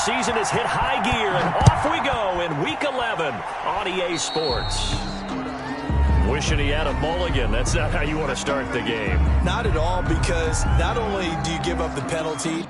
season has hit high gear, and off we go in Week 11 on EA Sports. Wishing he had a mulligan. That's not how you want to start the game. Not at all, because not only do you give up the penalty,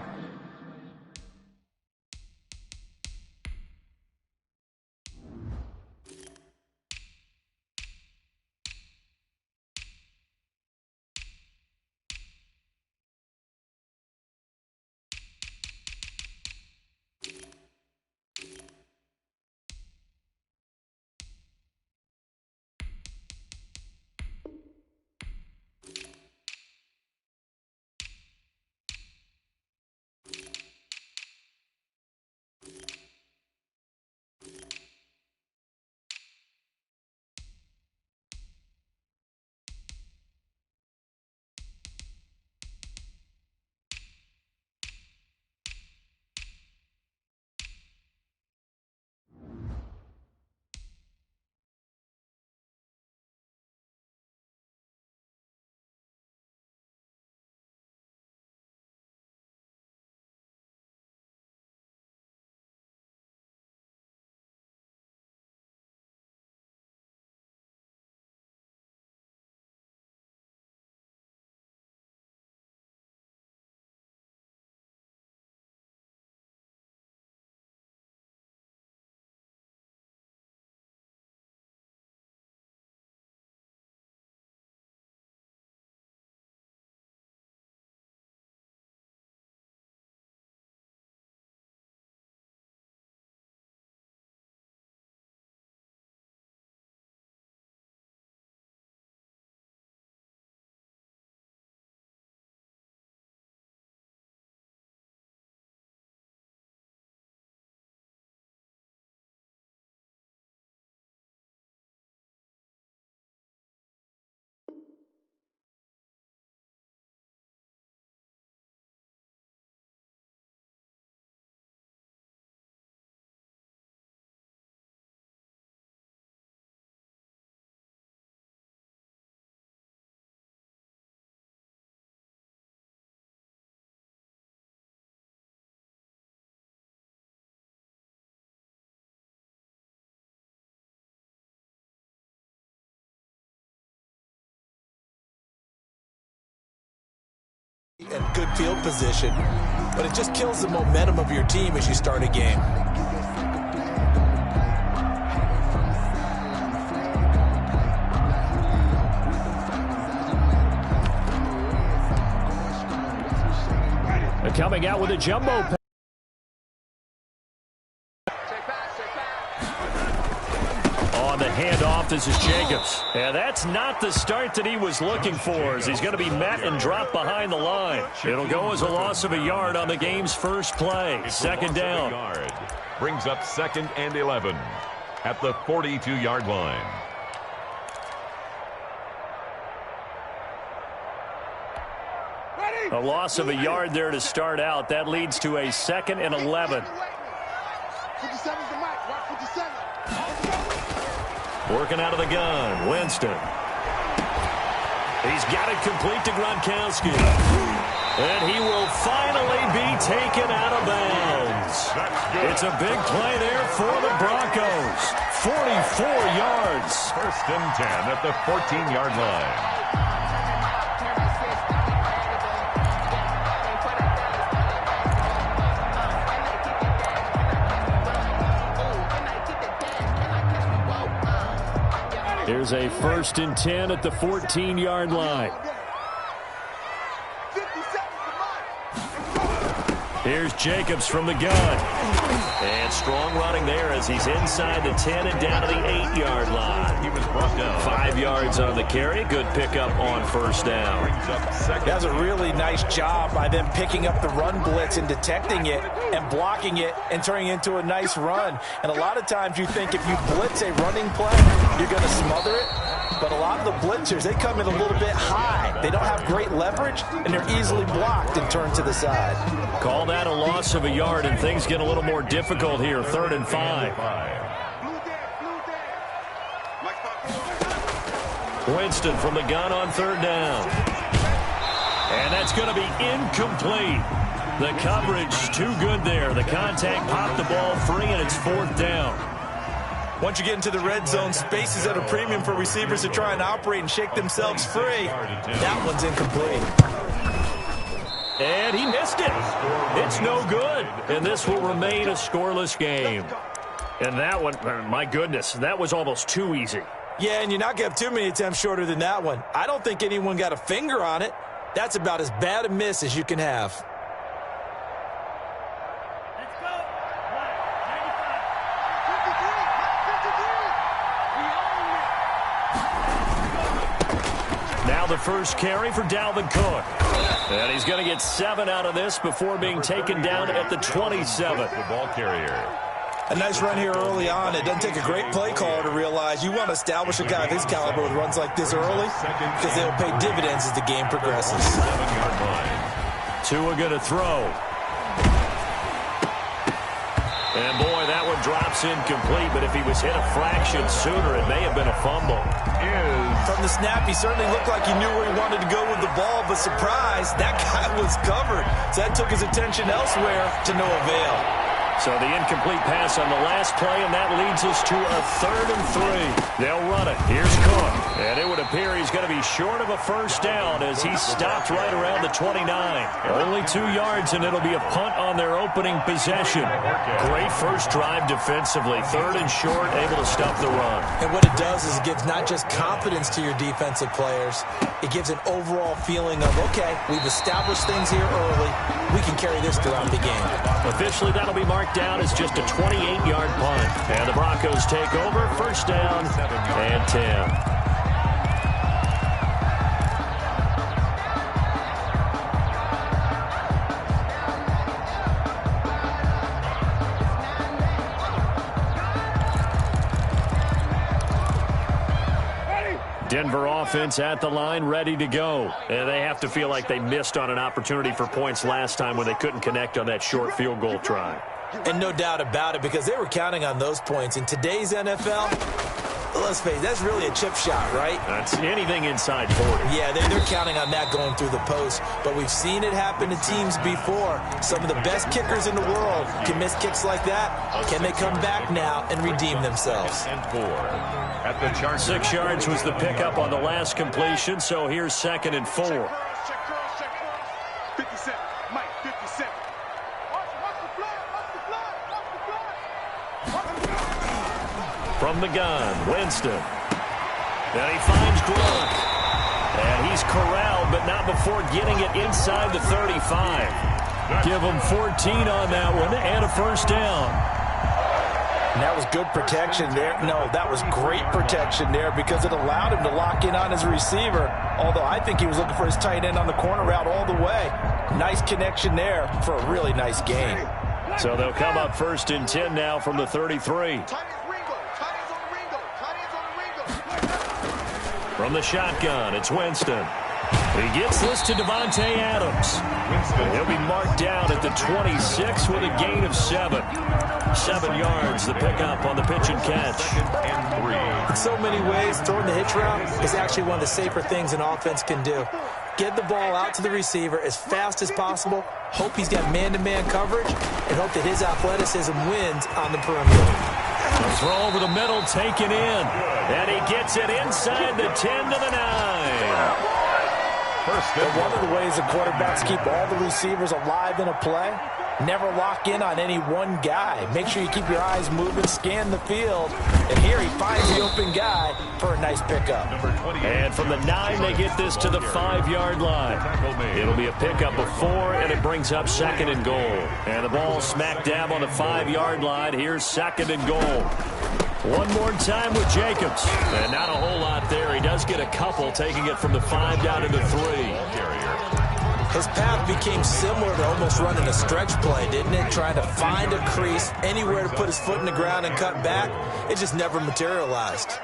and good field position, but it just kills the momentum of your team as you start a game. Coming out with a jumbo pass. On the handoff, this is Jacobs. And that's not the start that he was looking for, as he's going to be met and dropped behind the line. It'll go as a loss of a yard on the game's first play. Second down. Brings up 2nd and 11 at the 42-yard line. A loss of a yard there to start out. That leads to a 2nd and 11. Working out of the gun, Winston. He's got it complete to Gronkowski. And he will finally be taken out of bounds. It's a big play there for the Broncos. 44 yards. 1st and 10 at the 14-yard line. Here's a 1st and 10 at the 14-yard line. Here's Jacobs from the gun. And strong running there as he's inside the 10 and down to the 8-yard line. He was brought down. 5 yards on the carry. Good pickup on 1st down. That's a really nice job by them picking up the run blitz and detecting it and blocking it and turning it into a nice run. And a lot of times you think if you blitz a running play, you're going to smother it. But a lot of the blitzers, they come in a little bit high. They don't have great leverage, and they're easily blocked and turned to the side. Call that a loss of a yard, and things get a little more difficult here. 3rd and 5. Winston from the gun on 3rd down. And that's going to be incomplete. The coverage too good there. The contact popped the ball free, and it's 4th down. Once you get into the red zone, space is at a premium for receivers to try and operate and shake themselves free. That one's incomplete. And he missed it. It's no good. And this will remain a scoreless game. And that one, my goodness, that was almost too easy. Yeah, and you're not going to have too many attempts shorter than that one. I don't think anyone got a finger on it. That's about as bad a miss as you can have. Now the first carry for Dalvin Cook. And he's going to get 7 out of this before being taken down at the 27. The ball carrier. A nice run here early on. It doesn't take a great play caller to realize you want to establish a guy of his caliber with runs like this early because they'll pay dividends as the game progresses. 7-yard line. Tua going to throw. And boy, that one drops incomplete, but if he was hit a fraction sooner, it may have been a fumble. From the snap, he certainly looked like he knew where he wanted to go with the ball, but surprise, that guy was covered. So that took his attention elsewhere to no avail. So the incomplete pass on the last play, and that leads us to a 3rd and 3. They'll run it. Here's Cook. And it would appear he's going to be short of a first down as he stopped right around the 29. Only 2 yards, and it'll be a punt on their opening possession. Great first drive defensively. 3rd and short, able to stop the run. And what it does is it gives not just confidence to your defensive players, it gives an overall feeling of, okay, we've established things here early. We can carry this throughout the game. Officially, that'll be marked down as just a 28-yard punt. And the Broncos take over, 1st down and 10. Denver offense at the line, ready to go. And they have to feel like they missed on an opportunity for points last time when they couldn't connect on that short field goal try. And no doubt about it, because they were counting on those points. In today's NFL, let's face it, that's really a chip shot, right? That's anything inside 40. Yeah, they're counting on that going through the post. But we've seen it happen to teams before. Some of the best kickers in the world can miss kicks like that. Can they come back now and redeem themselves? And 4. At the chart. 6 yards was the pickup on the last completion, so here's 2nd and 4. 57, Mike, 57. From the gun, Winston. And he finds Gronk. And he's corralled, but not before getting it inside the 35. Give him 14 on that one and a 1st down. And that was good protection there. No, that was great protection there because it allowed him to lock in on his receiver. Although I think he was looking for his tight end on the corner route all the way. Nice connection there for a really nice game. So they'll come up 1st and 10 now from the 33. From the shotgun, it's Winston. He gets this to Devontae Adams. He'll be marked down at the 26 with a gain of 7. 7 yards, the pickup on the pitch and catch. In so many ways, throwing the hitch route is actually one of the safer things an offense can do. Get the ball out to the receiver as fast as possible, hope he's got man-to-man coverage, and hope that his athleticism wins on the perimeter. A throw over the middle, taken in. And he gets it inside the 10 to the 9. But one of the ways the quarterbacks keep all the receivers alive in a play, never lock in on any one guy. Make sure you keep your eyes moving, scan the field. And here he finds the open guy for a nice pickup. And from the 9, they get this to the 5-yard line. It'll be a pickup of 4, and it brings up 2nd and goal. And the ball smack dab on the 5-yard line. Here's 2nd and goal. One more time with Jacobs. And not a whole lot there. He does get a couple, taking it from the 5 down to the 3. His path became similar to almost running a stretch play, didn't it? Trying to find a crease, anywhere to put his foot in the ground and cut back. It just never materialized.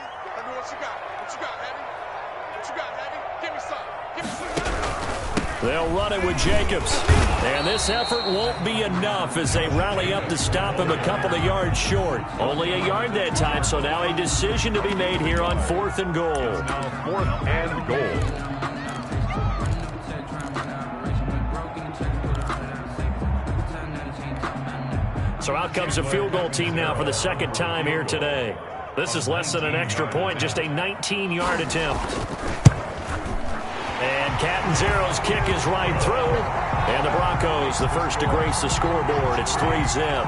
They'll run it with Jacobs. And this effort won't be enough as they rally up to stop him a couple of yards short. Only a yard that time, so now a decision to be made here on 4th and goal. Now 4th and goal. So out comes a field goal team now for the second time here today. This is less than an extra point, just a 19-yard attempt. And Catanzaro's kick is right through. And the Broncos, the first to grace the scoreboard. It's 3-zip.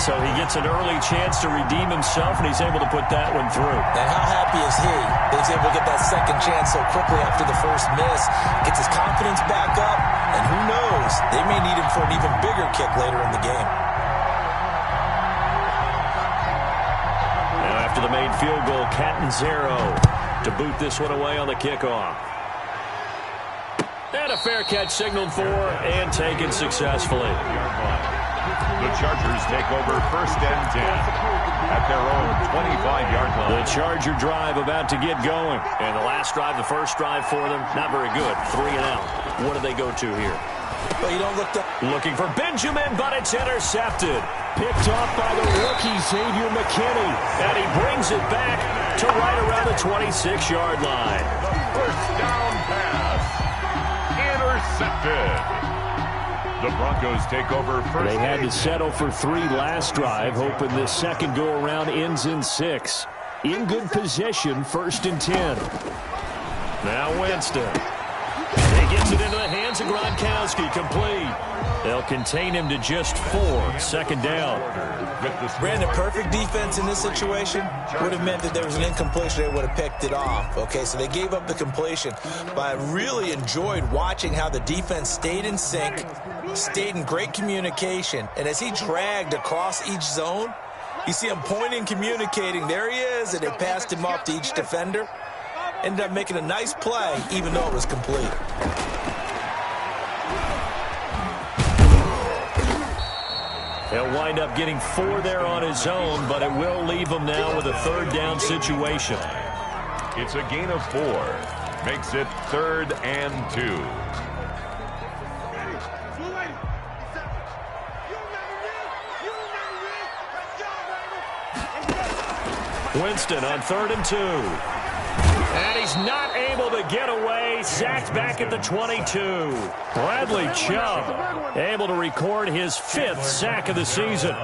So he gets an early chance to redeem himself, and he's able to put that one through. And how happy is he that he's able to get that second chance so quickly after the first miss? Gets his confidence back up, and who knows, they may need him for an even bigger kick later in the game. Now after the made field goal, Catanzaro to boot this one away on the kickoff. And a fair catch signaled for and taken successfully. The Chargers take over first and 10 at their own 25-yard line. The Charger drive about to get going. And the last drive, the first drive for them, not very good. 3 and out. What do they go to here? Well, you don't look to... Looking for Benjamin, but it's intercepted. Picked off by the rookie, Xavier McKinney. And he brings it back to right around the 26-yard line. First down pass. Intercepted. The Broncos take over first. They had to settle for 3 last drive, hoping this second go-around ends in 6. In good position, first and 10. Now Winston. He gets it into the hands of Gronkowski, complete. They'll contain him to just 4, second down. Brandon, perfect defense in this situation would have meant that there was an incompletion. They would have picked it off. Okay, so they gave up the completion. But I really enjoyed watching how the defense stayed in sync, stayed in great communication. And as he dragged across each zone, you see him pointing, communicating. There he is, and they passed him off to each defender. Ended up making a nice play, even though it was complete. He'll wind up getting 4 there on his own, but it will leave him now with a third down situation. It's a gain of 4. Makes it 3rd and 2. Winston on 3rd and 2. And he's not able to get away. Sacked back at the 22. Bradley Chubb able to record his 5th sack of the season.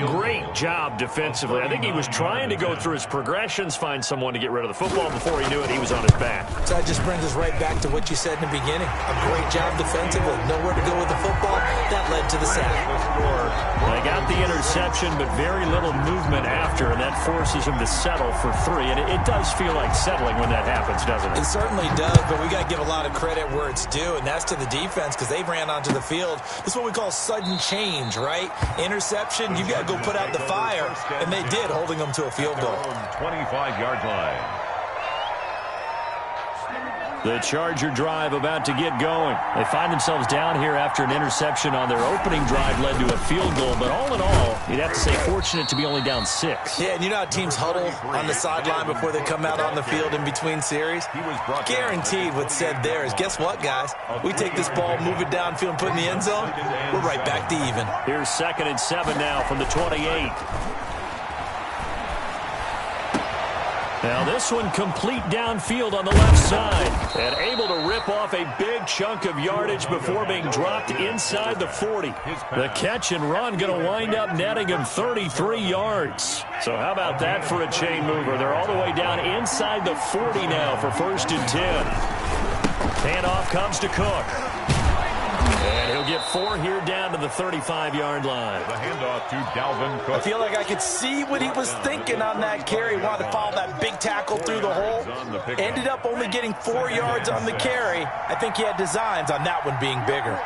Great job defensively. I think he was trying to go through his progressions, find someone to get rid of the football. Before he knew it, he was on his back. So that just brings us right back to what you said in the beginning. A great job defensively. Nowhere to go with the football. That led to the sack. They got the interception, but very little movement after, and that forces him to settle for 3. And it does feel like settling when that happens, doesn't it? It certainly does, but we got to give a lot of credit where it's due, and that's to the defense because they ran onto the field. This is what we call sudden change, right? Interception, you got to go put out the fire, and they did, holding them to a field goal. 25-yard line. The Charger drive about to get going. They find themselves down here after an interception on their opening drive led to a field goal. But all in all, you'd have to say fortunate to be only down 6. Yeah, and you know how teams huddle on the sideline before they come out on the field in between series? Guaranteed what's said there is, guess what, guys? We take this ball, move it downfield, and put it in the end zone, we're right back to even. Here's 2nd and 7 now from the 28. Now this one complete downfield on the left side. And able to rip off a big chunk of yardage before being dropped inside the 40. The catch and run going to wind up netting him 33 yards. So how about that for a chain mover? They're all the way down inside the 40 now for 1st and 10. Handoff comes to Cook. And he'll get 4 here down to the 35-yard line. The handoff to Dalvin Cook. I feel like I could see what he was thinking on that carry. Wanted to follow that big tackle through the hole. Ended up only getting 4 yards on the carry. I think he had designs on that one being bigger.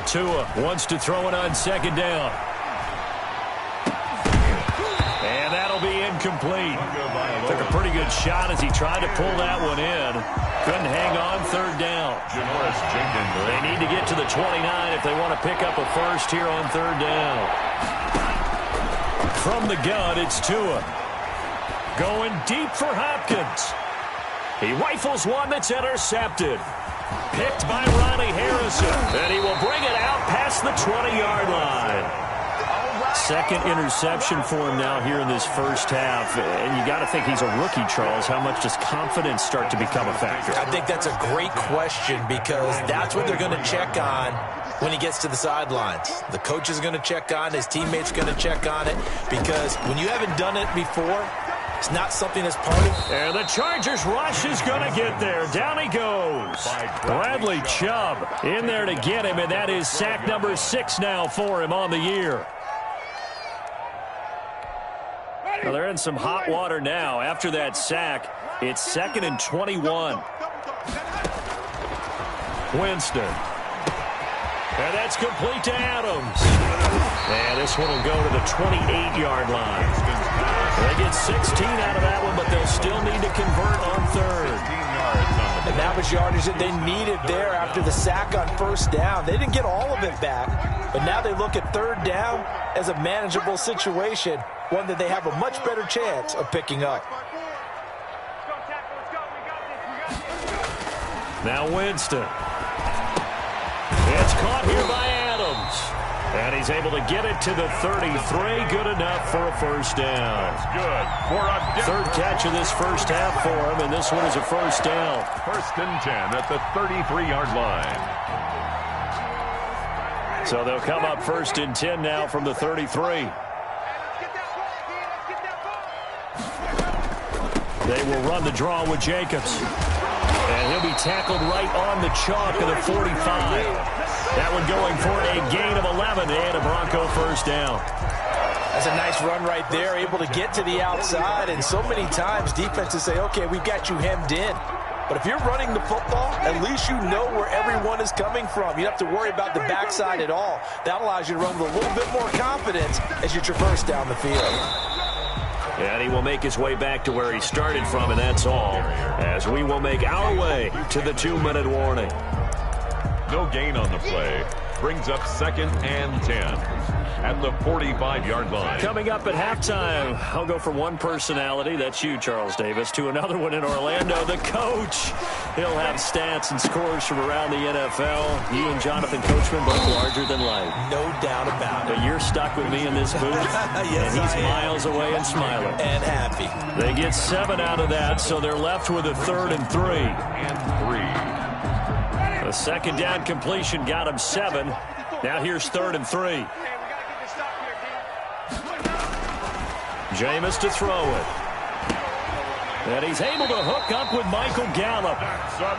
Tua wants to throw it on 2nd down. And that'll be incomplete. Took a pretty good shot as he tried to pull that one in. Couldn't hang on 3rd down. They need to get to the 29 if they want to pick up a first here on 3rd down. From the gun, it's Tua. Going deep for Hopkins. He rifles one that's intercepted. Picked by Ronnie Harrison. And he will bring it out past the 20-yard line. 2nd interception for him now here in this first half. And you got to think he's a rookie, Charles. How much does confidence start to become a factor? I think that's a great question because that's what they're going to check on when he gets to the sidelines. The coach is going to check on it. His teammates are going to check on it, because when you haven't done it before, it's not something that's part of. And the Chargers rush is going to get there. Down he goes. Bradley Chubb in there to get him, and that is sack number 6 now for him on the year. Well, they're in some hot water now. After that sack, it's 2nd and 21. Winston. And that's complete to Adams. And this one will go to the 28-yard line. They get 16 out of that one, but they'll still need to convert on 3rd. And that was yardage that they needed there after the sack on 1st down. They didn't get all of it back, but now they look at 3rd down as a manageable situation, one that they have a much better chance of picking up. Now Winston. It's caught here by Adams. And he's able to get it to the 33. Good enough for a 1st down. That's good. For a 3rd catch of this first half for him, and this one is a 1st down. 1st and 10 at the 33-yard line. So they'll come up 1st and 10 now from the 33. They will run the draw with Jacobs. And he'll be tackled right on the chalk of the 45. That one going for a gain of 11 and a Bronco 1st down. That's a nice run right there, able to get to the outside. And so many times defenses say, okay, we've got you hemmed in. But if you're running the football, at least you know where everyone is coming from. You don't have to worry about the backside at all. That allows you to run with a little bit more confidence as you traverse down the field. And he will make his way back to where he started from, and that's all, as we will make our way to the 2-minute warning. No gain on the play. Brings up 2nd and 10 at the 45-yard line. Coming up at halftime, I'll go from one personality, that's you, Charles Davis, to another one in Orlando, the coach. He'll have stats and scores from around the NFL. You and Jonathan Coachman both larger than life. No doubt about it. But you're stuck with me in this booth, yes, and he's miles away and smiling. And happy. They get 7 out of that, so they're left with a 3rd and 3. The 2nd down completion got him 7. Now here's 3rd and 3. Jameis to throw it. And he's able to hook up with Michael Gallup.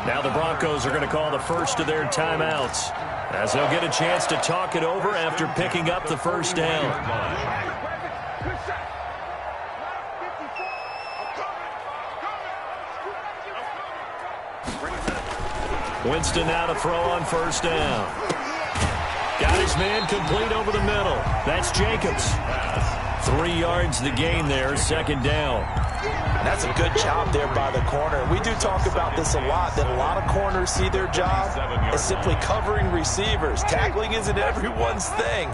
Now the Broncos are going to call the first of their timeouts, as they'll get a chance to talk it over after picking up the 1st down. Winston now to throw on 1st down. Got his man complete over the middle. That's Jacobs. 3 yards the gain there, 2nd down. And that's a good job there by the corner. We do talk about this a lot, that a lot of corners see their job as simply covering receivers. Tackling isn't everyone's thing.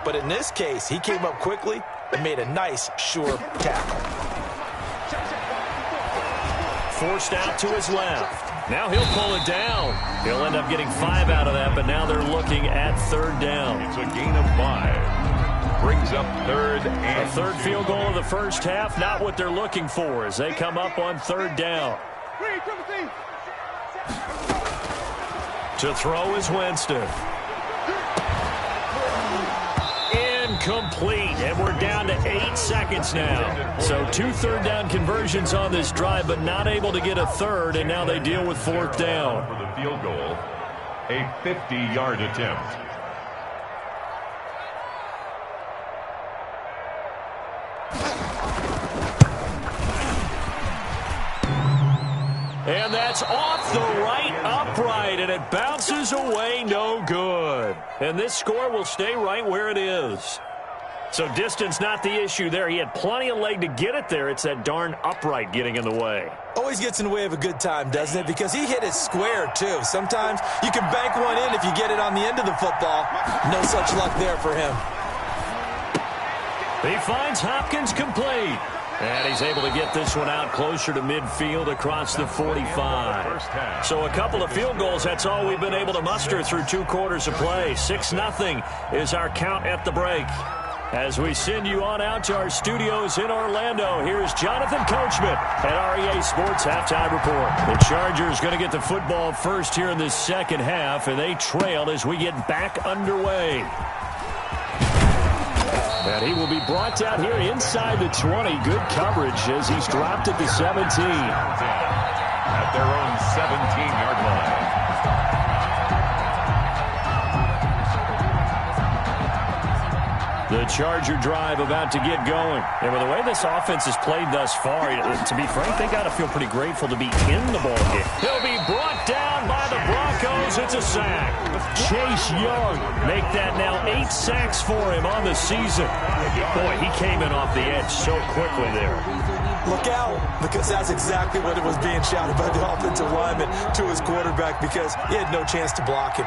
But in this case, he came up quickly and made a nice, sure tackle. Forced out to his left. Now he'll pull it down. He'll end up getting 5 out of that, but now they're looking at 3rd down. It's a gain of 5. Brings up 3rd and a 3rd field goal of the first half, not what they're looking for as they come up on 3rd down. To throw is Winston. Incomplete, and we're down to 8 seconds now. So 2 3rd down conversions on this drive, but not able to get a 3rd, and now they deal with 4th down. For the field goal, a 50-yard attempt. And that's off the right upright, and it bounces away, no good. And this score will stay right where it is. So distance not the issue there. He had plenty of leg to get it there. It's that darn upright getting in the way. Always gets in the way of a good time, doesn't it? Because he hit it square, too. Sometimes you can bank one in if you get it on the end of the football. No such luck there for him. He finds Hopkins complete. And he's able to get this one out closer to midfield across the 45. So a couple of field goals, that's all we've been able to muster through 2 quarters of play. 6-0 is our count at the break. As we send you on out to our studios in Orlando, here's Jonathan Coachman at REA Sports Halftime Report. The Chargers going to get the football first here in this second half, and they trail as we get back underway. And he will be brought down here inside the 20. Good coverage as he's dropped at the 17. At their own 17-yard line. The Charger drive about to get going. And with the way this offense has played thus far, to be frank, they got to feel pretty grateful to be in the ball game. He'll be brought down by the Broncos. It's a sack. Chase Young make that now 8 sacks for him on the season. Boy, he came in off the edge so quickly there. Look out, because that's exactly what it was being shouted by the offensive lineman to his quarterback, because he had no chance to block him.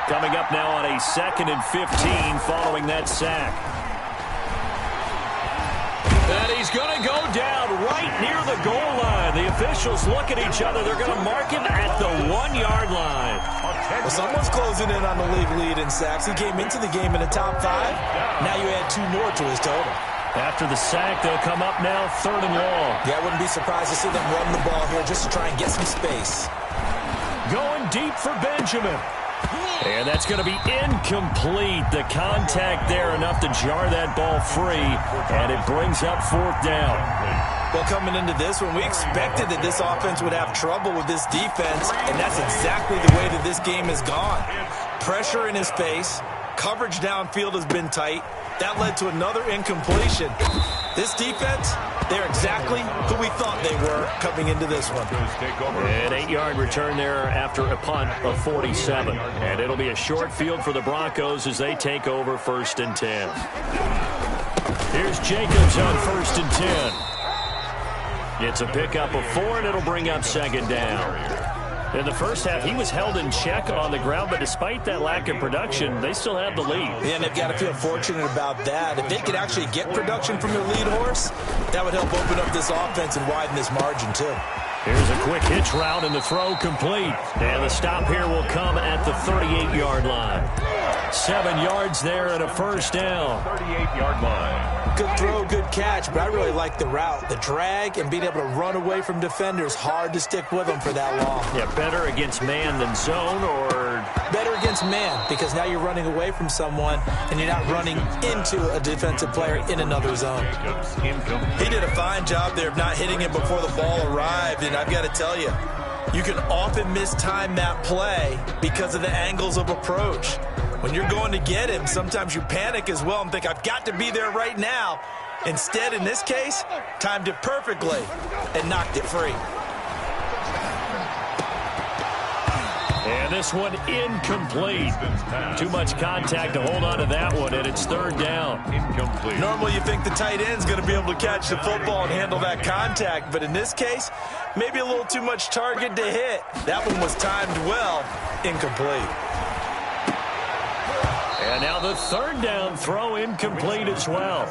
Coming up now on a 2nd and 15 following that sack. And he's going to go down right near the goal line. The officials look at each other. They're going to mark him at the 1-yard line. Well, someone's closing in on the league lead in sacks. He came into the game in the top 5. Now you add 2 more to his total. After the sack, they'll come up now 3rd and long. Yeah, I wouldn't be surprised to see them run the ball here just to try and get some space. Going deep for Benjamin. And that's going to be incomplete. The contact there enough to jar that ball free, and it brings up 4th down. Well, coming into this one, we expected that this offense would have trouble with this defense, and that's exactly the way that this game has gone. Pressure in his face. Coverage downfield has been tight. That led to another incompletion. This defense, they're exactly who we thought they were coming into this one. An 8-yard return there after a punt of 47. And it'll be a short field for the Broncos as they take over 1st and 10. Here's Jacobs on 1st and 10. It's a pickup of 4, and it'll bring up 2nd down. In the first half, he was held in check on the ground, but despite that lack of production, they still have the lead. Yeah, and they've got to feel fortunate about that. If they could actually get production from their lead horse, that would help open up this offense and widen this margin, too. Here's a quick hitch route, and the throw complete. And the stop here will come at the 38-yard line. 7 yards there and a 1st down. 38-yard line. Good throw, good catch, but I really like the route. The drag and being able to run away from defenders, hard to stick with them for that long. Yeah, better against man than zone, or better against man, because now you're running away from someone and you're not running into a defensive player in another zone. He did a fine job there of not hitting him before the ball arrived, and I've got to tell you, you can often mistime that play because of the angles of approach. When you're going to get him, sometimes you panic as well and think, I've got to be there right now. Instead, in this case, timed it perfectly and knocked it free. And this one incomplete. Too much contact to hold on to that one, and it's 3rd down. Incomplete. Normally you think the tight end's going to be able to catch the football and handle that contact, but in this case, maybe a little too much target to hit. That one was timed well, incomplete. And now the 3rd down throw incomplete as well.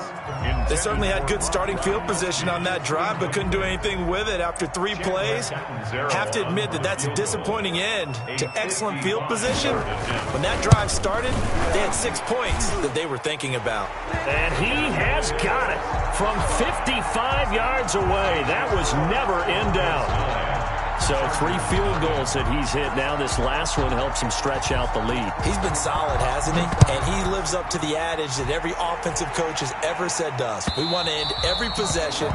They certainly had good starting field position on that drive, but couldn't do anything with it after 3 plays. Have to admit that that's a disappointing end to excellent field position. When that drive started, they had 6 points that they were thinking about. And he has got it from 55 yards away. That was never in doubt. So 3 field goals that he's hit now. This last one helps him stretch out the lead. He's been solid, hasn't he? And he lives up to the adage that every offensive coach has ever said to us. We want to end every possession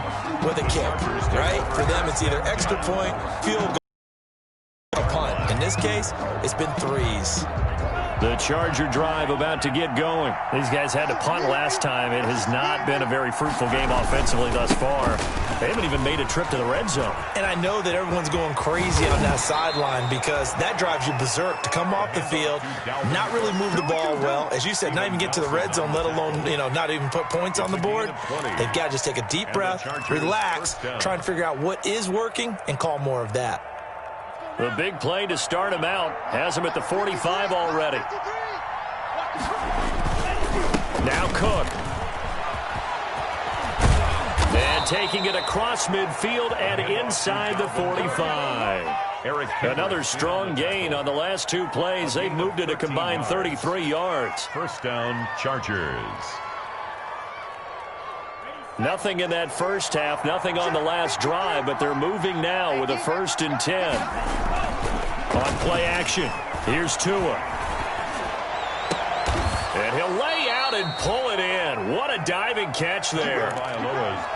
with a kick, right? For them, it's either extra point, field goal, or punt. In this case, it's been 3s. The Charger drive about to get going. These guys had to punt last time. It has not been a very fruitful game offensively thus far. They haven't even made a trip to the red zone. And I know that everyone's going crazy on that sideline because that drives you berserk to come off the field, not really move the ball well. As you said, not even get to the red zone, let alone, not even put points on the board. They've got to just take a deep breath, relax, try and figure out what is working and call more of that. The big play to start him out has him at the 45 already. Now Cook. And taking it across midfield and inside the 45. Another strong gain on the last 2 plays. They've moved it a combined 33 yards. 1st down, Chargers. Nothing in that first half, nothing on the last drive, but they're moving now with a 1st and 10. On play action, here's Tua. And he'll lay out and pull it in. What a diving catch there.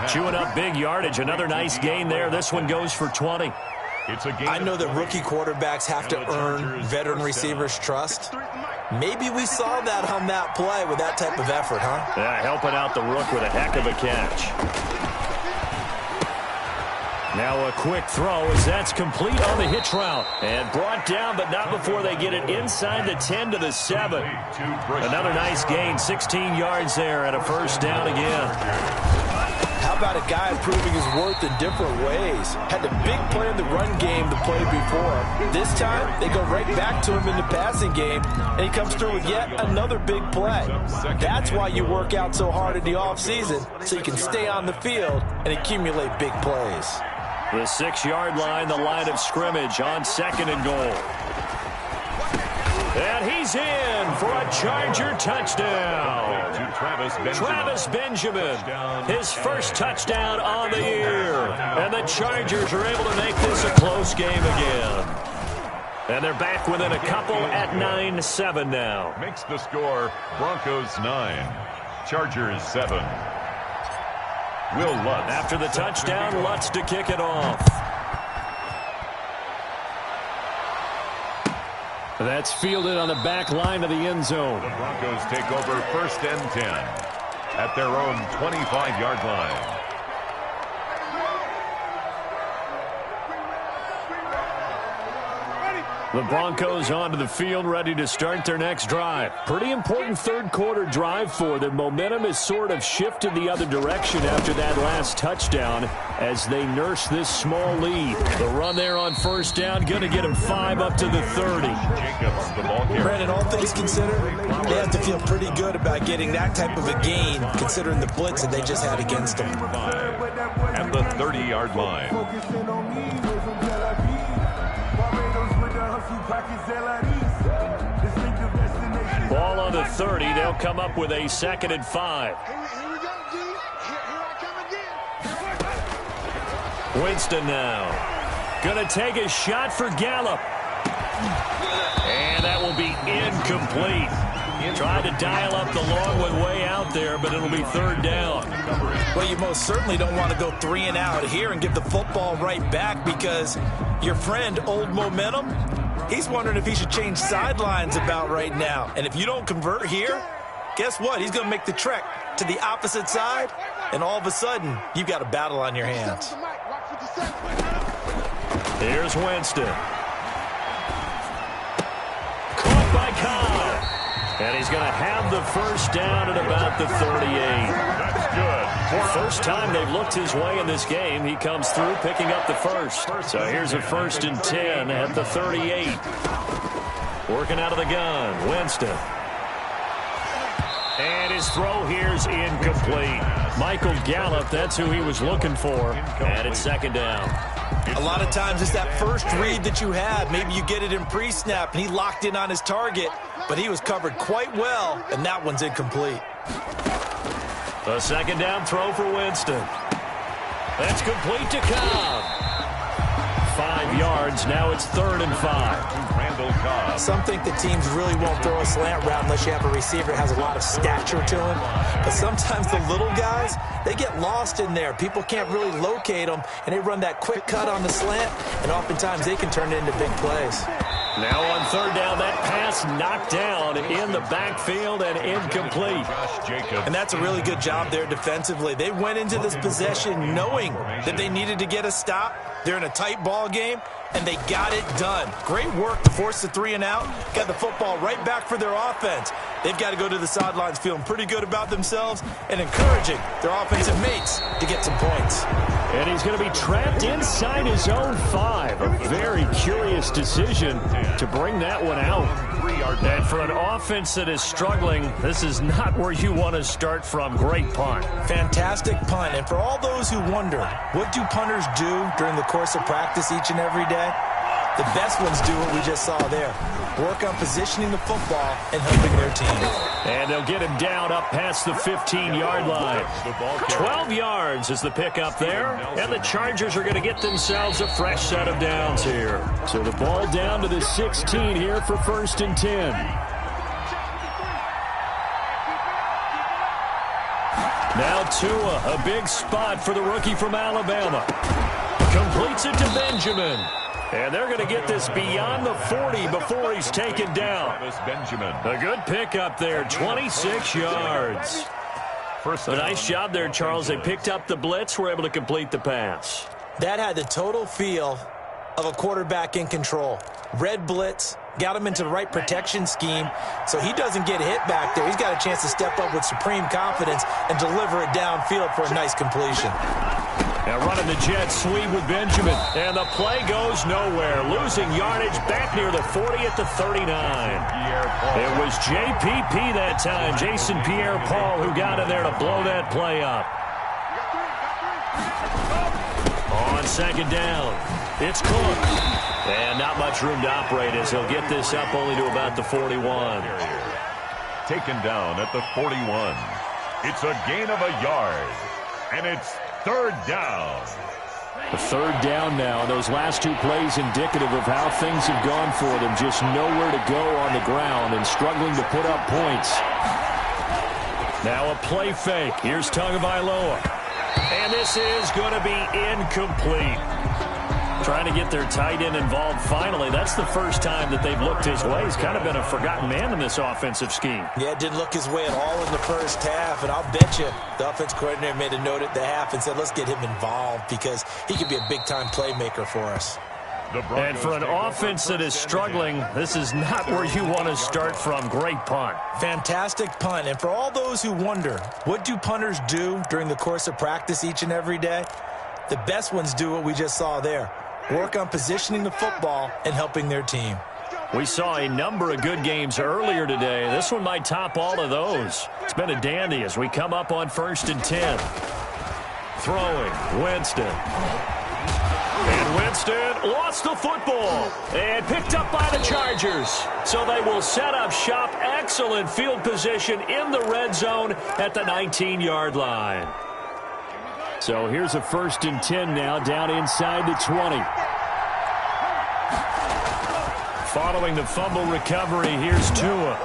Chewing up big yardage. Another nice gain there. This one goes for 20. I know that rookie quarterbacks have to earn veteran receivers' trust. Maybe we saw that on that play with that type of effort, huh? Yeah, helping out the rook with a heck of a catch. Now a quick throw as that's complete on the hitch route. And brought down, but not before they get it inside the 10 to the 7. Another nice gain, 16 yards there and a 1st down again. How about a guy proving his worth in different ways? Had the big play in the run game the play before. This time, they go right back to him in the passing game, and he comes through with yet another big play. That's why you work out so hard in the offseason, so you can stay on the field and accumulate big plays. The 6-yard line, the line of scrimmage on 2nd and goal. And he's in for a Charger touchdown. Travis Benjamin, his first touchdown on the year. And the Chargers are able to make this a close game again. And they're back within a couple at 9-7 now. Makes the score Broncos 9, Chargers 7. Will Lutz. After the touchdown, Lutz to kick it off. That's fielded on the back line of the end zone. The Broncos take over 1st and 10 at their own 25-yard line. The Broncos onto the field, ready to start their next drive. Pretty important 3rd quarter drive for them. Momentum has sort of shifted the other direction after that last touchdown as they nurse this small lead. The run there on 1st down, going to get them 5 up to the 30. Jacobs, the ball carrier. Brandon, all things considered, they have to feel pretty good about getting that type of a gain, considering the blitz that they just had against them. At the 30-yard line. Ball on the 30. They'll come up with a 2nd and 5. Winston now. Going to take a shot for Gallup. And that will be incomplete. Tried to dial up the long one way out there, but it'll be 3rd down. Well, you most certainly don't want to go 3 and out here and give the football right back because your friend, Old Momentum, he's wondering if he should change sidelines about right now. And if you don't convert here, guess what? He's going to make the trek to the opposite side, and all of a sudden, you've got a battle on your hands. Here's Winston. Caught by Cobb. And he's going to have the 1st down at about the 38. That's good. First time they've looked his way in this game. He comes through picking up the 1st. So here's a 1st and 10 at the 38. Working out of the gun, Winston. And his throw here's incomplete. Michael Gallup, that's who he was looking for. And it's 2nd down. A lot of times it's that first read that you have. Maybe you get it in pre-snap, and he locked in on his target, but he was covered quite well, and that one's incomplete. A 2nd down throw for Winston. That's complete to Cobb. 5 yards. Now it's 3rd and 5. Randall Cobb. Some think the teams really won't throw a slant route unless you have a receiver that has a lot of stature to him. But sometimes the little guys, they get lost in there. People can't really locate them, and they run that quick cut on the slant, and oftentimes they can turn it into big plays. Now on 3rd down, that pass knocked down in the backfield and incomplete. And that's a really good job there defensively. They went into this possession knowing that they needed to get a stop. They're in a tight ball game, and they got it done. Great work to force the 3 and out. Got the football right back for their offense. They've got to go to the sidelines feeling pretty good about themselves and encouraging their offensive mates to get some points. And he's going to be trapped inside his own 5. A very curious decision to bring that one out. And for an offense that is struggling, this is not where you want to start from. Great punt. Fantastic punt. And for all those who wonder, what do punters do during the course of practice each and every day? The best ones do what we just saw there. Work on positioning the football and helping their team. And they'll get him down up past the 15-yard line. 12 yards is the pickup there. And the Chargers are going to get themselves a fresh set of downs here. So the ball down to the 16 here for 1st and 10. Now Tua, a big spot for the rookie from Alabama. Completes it to Benjamin. And they're going to get this beyond the 40 before he's taken down. A good pickup there, 26 yards. A nice job there, Charles. They picked up the blitz, were able to complete the pass. That had the total feel of a quarterback in control. Red blitz, got him into the right protection scheme, so he doesn't get hit back there. He's got a chance to step up with supreme confidence and deliver it downfield for a nice completion. Now running the jet sweep with Benjamin. And the play goes nowhere. Losing yardage back near the 40 at the 39. It was JPP that time, Jason Pierre-Paul, who got in there to blow that play up. On 2nd down, it's Cook. And not much room to operate as he'll get this up only to about the 41. Taken down at the 41. It's a gain of a yard. And it's 3rd down. The 3rd down now. Those last 2 plays indicative of how things have gone for them. Just nowhere to go on the ground and struggling to put up points. Now a play fake. Here's Tagovailoa. And this is going to be incomplete. Trying to get their tight end involved finally. That's the first time that they've looked his way. He's kind of been a forgotten man in this offensive scheme. Yeah, it didn't look his way at all in the first half, and I'll bet you the offense coordinator made a note at the half and said, let's get him involved because he could be a big-time playmaker for us. And for an offense that is struggling, this is not where you want to start from. Great punt. Fantastic punt. And for all those who wonder, what do punters do during the course of practice each and every day? The best ones do what we just saw there. Work on positioning the football and helping their team. We saw a number of good games earlier today. This one might top all of those. It's been a dandy as we come up on 1st and 10. Throwing, Winston. And Winston lost the football and picked up by the Chargers. So they will set up shop. Excellent field position in the red zone at the 19-yard line. So here's a 1st and 10 now down inside the 20. Following the fumble recovery, here's Tua.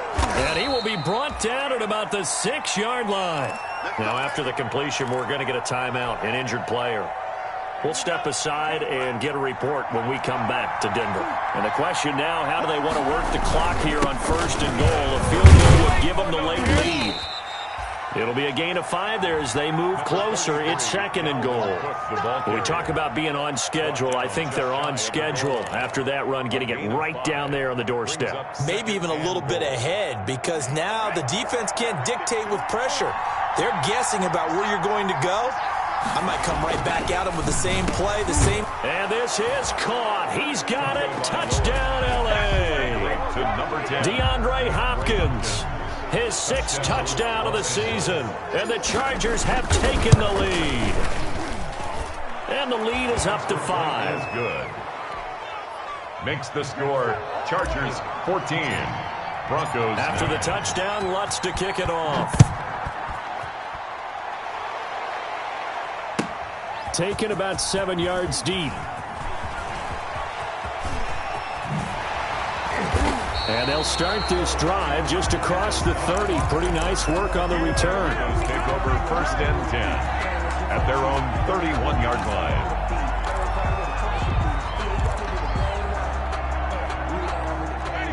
And he will be brought down at about the 6-yard line. Now after the completion, we're going to get a timeout, an injured player. We'll step aside and get a report when we come back to Denver. And the question now, how do they want to work the clock here on 1st and goal? A field goal would give them the late lead. It'll be a gain of 5 there as they move closer. It's 2nd and goal. When we talk about being on schedule, I think they're on schedule after that run, getting it right down there on the doorstep. Maybe even a little bit ahead because now the defense can't dictate with pressure. They're guessing about where you're going to go. I might come right back at him with the same play, the same. And this is caught. He's got it. Touchdown, L.A. To number 10. DeAndre Hopkins. His 6th touchdown of the season. And the Chargers have taken the lead. And the lead is up to 5. That's good. Makes the score Chargers 14. Broncos. After the touchdown, Lutz to kick it off. Taken about 7 yards deep. And they'll start this drive just across the 30. Pretty nice work on the return. Take over 1st and 10 at their own 31-yard line.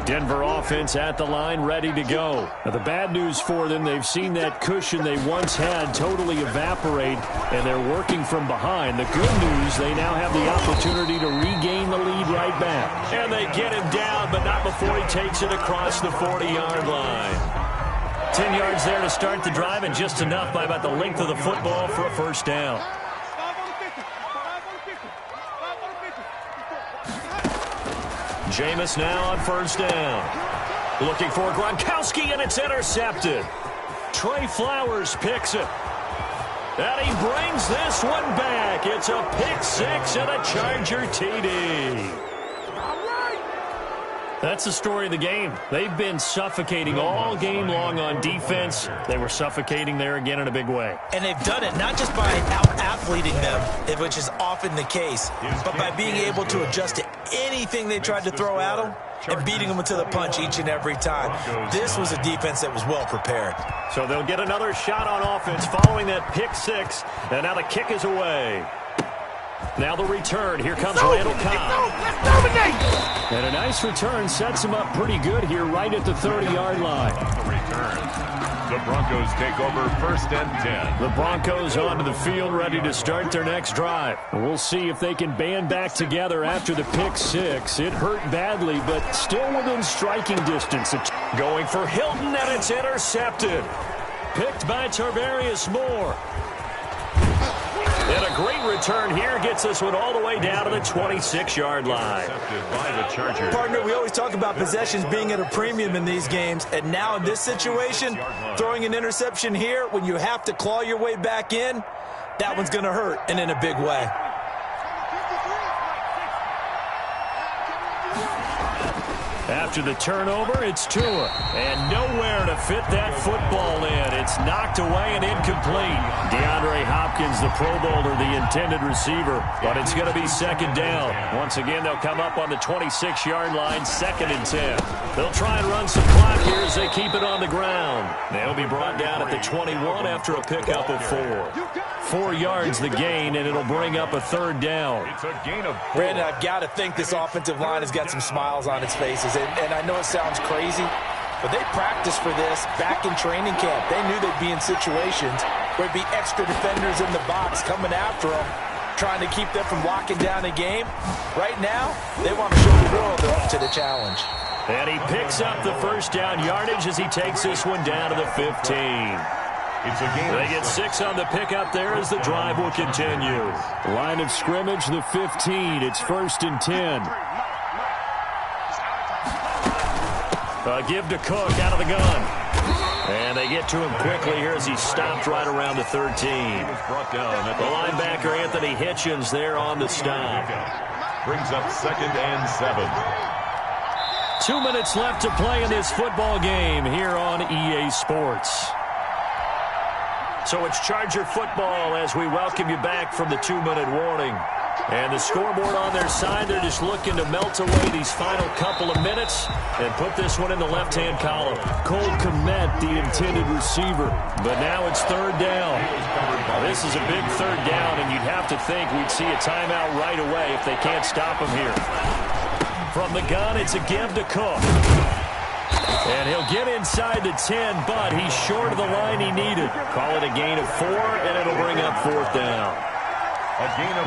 Denver offense at the line, ready to go. Now, the bad news for them, they've seen that cushion they once had totally evaporate, and they're working from behind. The good news, they now have the opportunity to regain the lead right back. And they get him down, but not before he takes it across the 40-yard line. 10 yards there to start the drive, and just enough by about the length of the football for a 1st down. Jameis now on 1st down. Looking for Gronkowski, and it's intercepted. Trey Flowers picks it. And he brings this one back. It's a pick 6 and a Charger TD. That's the story of the game. They've been suffocating all game long on defense. They were suffocating there again in a big way. And they've done it not just by out-athleting them, which is often the case, but by being able to adjust to anything they tried to throw at them and beating them to the punch each and every time. This was a defense that was well prepared. So they'll get another shot on offense following that pick six. And now the kick is away. Now the return. Here comes Randall Cobb. Let's dominate! And a nice return sets him up pretty good here right at the 30-yard line. The return. The Broncos take over 1st and 10. The Broncos onto the field ready to start their next drive. We'll see if they can band back together after the pick six. It hurt badly, but still within striking distance. Going for Hilton, and it's intercepted. Picked by Tarvarius Moore. And a great return here gets this one all the way down to the 26-yard line. By the Chargers. Partner, we always talk about possessions being at a premium in these games, and now in this situation, throwing an interception here when you have to claw your way back in, that one's going to hurt, and in a big way. After the turnover, it's Tua. And nowhere to fit that football in. It's knocked away and incomplete. DeAndre Hopkins, the Pro Bowler, the intended receiver. But it's going to be second down. Once again, they'll come up on the 26-yard line, 2nd and 10. They'll try and run some clock here as they keep it on the ground. They'll be brought down at the 21 after a pickup of 4. 4 yards the gain, and it'll bring up a 3rd down. It's a gain of 4. Brandon, I've got to think this offensive line has got some smiles on its faces. And I know it sounds crazy, but they practiced for this back in training camp. They knew they'd be in situations where there'd be extra defenders in the box coming after them, trying to keep them from locking down a game. Right now, they want to show the world they're up to the challenge. And he picks up the 1st down yardage as he takes this one down to the 15. It's a gain. They get 6 on the pickup there as the drive will continue. Line of scrimmage, the 15. It's 1st and 10. Give to Cook out of the gun. And they get to him quickly here as he stopped right around the 13. Brought down at The linebacker, Anthony Hitchens, there on the stop. Brings up 2nd and 7. 2 minutes left to play in this football game here on EA Sports. So it's Charger football as we welcome you back from the 2-minute warning. And the scoreboard on their side, they're just looking to melt away these final couple of minutes and put this one in the left-hand column. Cole Kmet, the intended receiver. But now it's 3rd down. Now, this is a big 3rd down, and you'd have to think we'd see a timeout right away if they can't stop him here. From the gun, it's a give to Cook. And he'll get inside the 10, but he's short of the line he needed. Call it a gain of 4, and it'll bring up 4th down.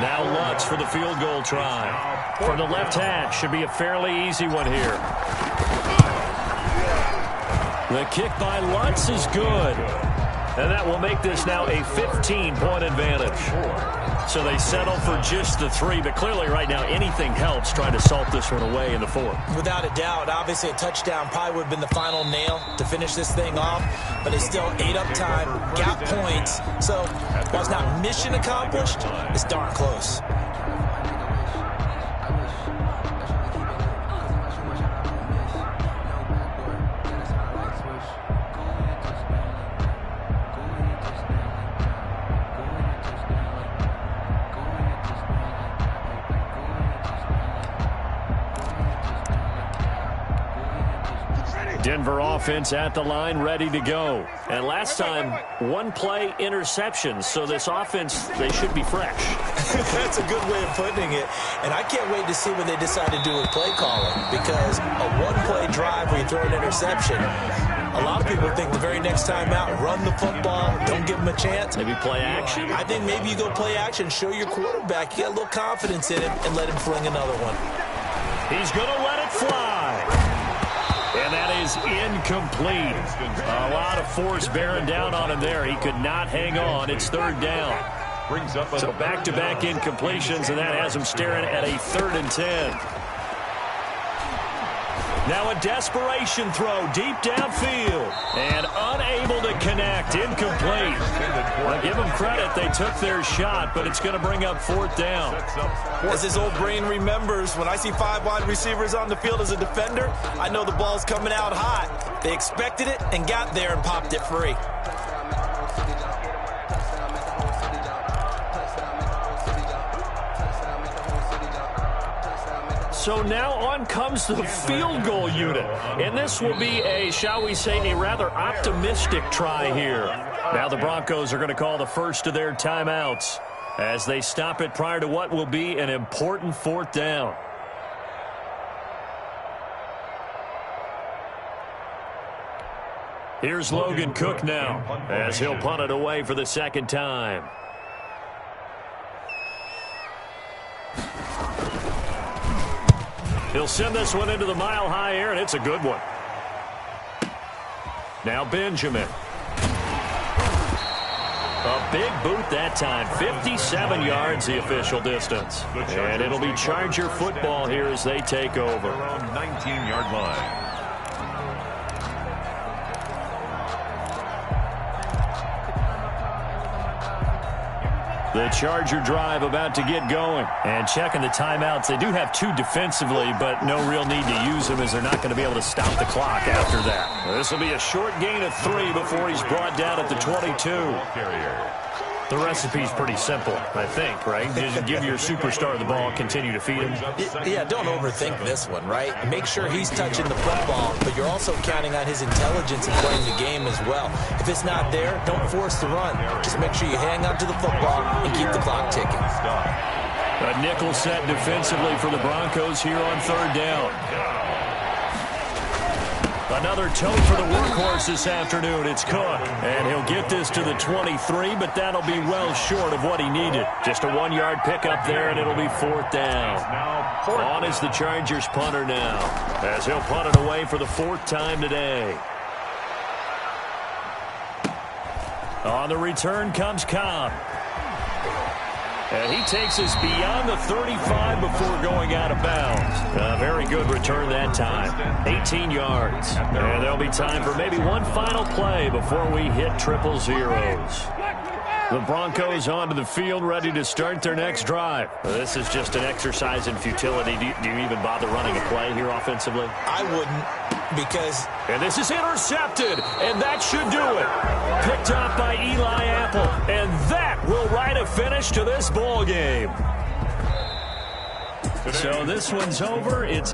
Now Lutz for the field goal try. From the left hash, should be a fairly easy one here. The kick by Lutz is good. And that will make this now a 15-point advantage. So they settle for just the 3, but clearly right now anything helps trying to salt this one away in the 4th. Without a doubt, obviously a touchdown probably would have been the final nail to finish this thing off, but they still ate up time, got points. So while it's not mission accomplished, it's darn close. Denver offense at the line, ready to go. And last time, 1-play interceptions. So this offense, they should be fresh. That's a good way of putting it. And I can't wait to see what they decide to do with play calling. Because a 1-play drive where you throw an interception, a lot of people think the very next time out, run the football, don't give them a chance. Maybe play action? I think maybe you go play action, show your quarterback you got a little confidence in him, and let him fling another one. He's going to let it fly. And that is incomplete. A lot of force bearing down on him there. He could not hang on. It's 3rd down. Brings up So back-to-back incompletions, and that has him staring at a 3rd and 10. Now a desperation throw deep downfield. And unable to connect. Incomplete. Well, give them credit. They took their shot, but it's going to bring up fourth down. As his old brain remembers, when I see 5 wide receivers on the field as a defender, I know the ball's coming out hot. They expected it and got there and popped it free. So now on comes the field goal unit. And this will be a, shall we say, a rather optimistic try here. Now the Broncos are going to call the first of their timeouts as they stop it prior to what will be an important fourth down. Here's Logan Cook now as he'll punt it away for the second time. He'll send this one into the mile-high air, and it's a good one. Now Benjamin. A big boot that time. 57 yards the official distance. And it'll be Charger football here as they take over. Around 19-yard line. The Charger drive about to get going. And checking the timeouts, they do have 2 defensively, but no real need to use them as they're not going to be able to stop the clock after that. This will be a short gain of 3 before he's brought down at the 22. The recipe's pretty simple, I think, right? Just give your superstar the ball, continue to feed him. Yeah, don't overthink this one, right? Make sure he's touching the football, but you're also counting on his intelligence in playing the game as well. If it's not there, don't force the run. Just make sure you hang on to the football and keep the clock ticking. A nickel set defensively for the Broncos here on third down. Another tote for the workhorse this afternoon. It's Cook. And he'll get this to the 23, but that'll be well short of what he needed. Just a 1-yard pickup there, and it'll be fourth down. On is the Chargers punter now, as he'll punt it away for the 4th time today. On the return comes Cobb. And he takes us beyond the 35 before going out of bounds. A very good return that time. 18 yards. And there'll be time for maybe one final play before we hit triple zeros. The Broncos onto the field, ready to start their next drive. This is just an exercise in futility. Do you even bother running a play here offensively? I wouldn't, because... And this is intercepted, and that should do it. Picked up by Eli Apple, and that will write a finish to this ball game. So this one's over. It's